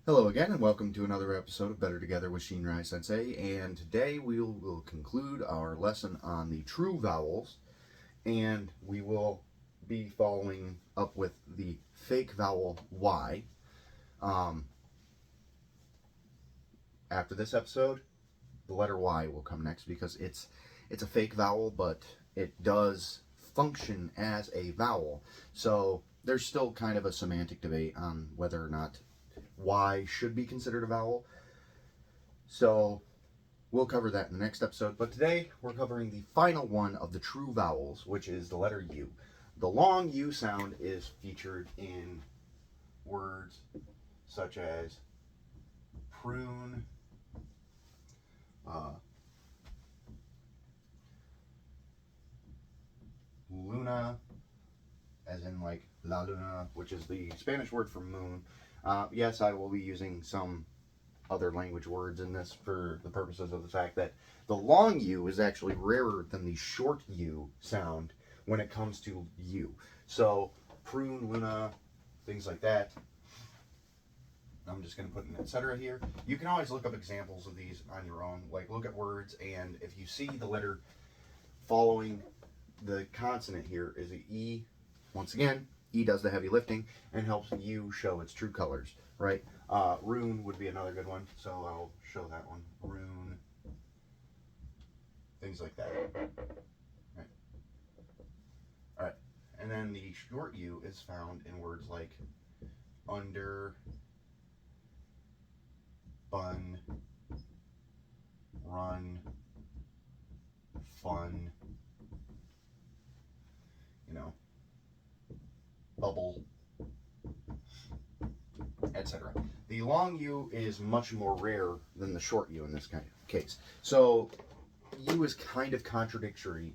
Hello again, and welcome to another episode of Better Together with Shinrai Sensei. And today we will conclude our lesson on the true vowels, and we will be following up with the fake vowel Y. After this episode, the letter Y will come next because it's a fake vowel, but it does function as a vowel. So there's still kind of a semantic debate on whether or not Y should be considered a vowel. So we'll cover that in the next episode. But today we're covering the final one of the true vowels, which is the letter U. The long U sound is featured in words such as prune, luna, as in like la luna, which is the Spanish word for moon. Yes, I will be using some other language words in this for the purposes of the fact that the long U is actually rarer than the short U sound when it comes to U. So prune, luna, things like that. I'm just going to put an etc. here. You can always look up examples of these on your own. Like look at words, and if you see the letter following the consonant here is an E. Once again, E does the heavy lifting and helps U show its true colors, right? Rune would be another good one, so I'll show that one. Rune, things like that. Right. All right, and then the short U is found in words like under, bun, run, fun, bubble, etc. The long U is much more rare than the short U in this kind of case. So U is kind of contradictory.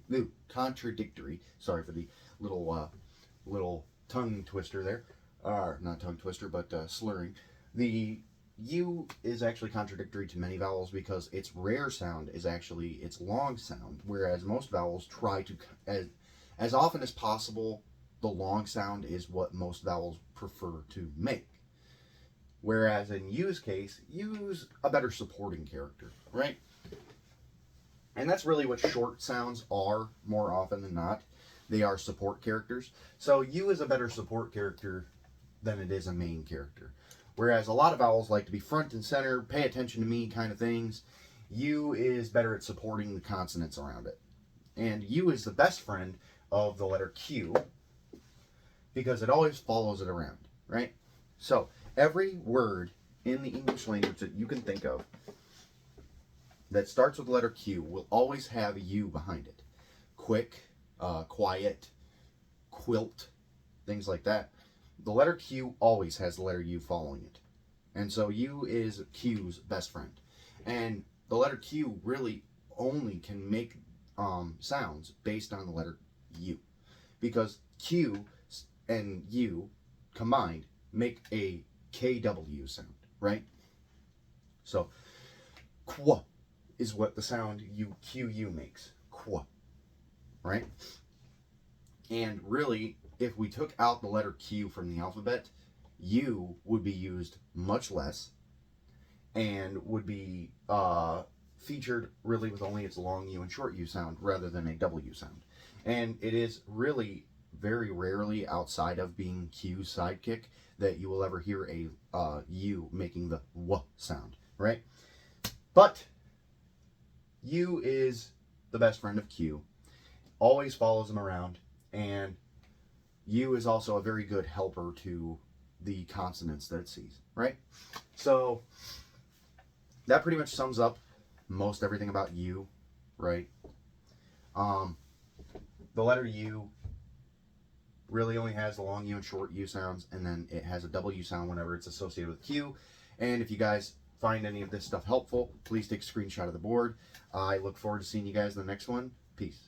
Sorry for the little tongue twister there. Not tongue twister, but slurring. The U is actually contradictory to many vowels because its rare sound is actually its long sound, whereas most vowels try to, as often as possible, the long sound is what most vowels prefer to make. Whereas in U's case, U's a better supporting character, right? And that's really what short sounds are more often than not. They are support characters. So U is a better support character than it is a main character. Whereas a lot of vowels like to be front and center, pay attention to me kind of things. U is better at supporting the consonants around it. And U is the best friend of the letter Q because it always follows it around, right? So every word in the English language that you can think of that starts with the letter Q will always have a U behind it. Quick, quiet, quilt, things like that. The letter Q always has the letter U following it. And so U is Q's best friend. And the letter Q really only can make sounds based on the letter U. Because Q and U combined make a KW sound, right? So, qu is what the sound QU makes. Qu, right? And really, if we took out the letter Q from the alphabet, U would be used much less and would be featured really with only its long U and short U sound rather than a W sound. And it is really very rarely outside of being Q's sidekick that you will ever hear a U making the W sound, right? But U is the best friend of Q, always follows him around, and U is also a very good helper to the consonants that it sees, right? So that pretty much sums up most everything about U, right? The letter U really only has the long U and short U sounds, and then it has a W sound whenever it's associated with Q. And if you guys find any of this stuff helpful, please take a screenshot of the board. I look forward to seeing you guys in the next one. Peace.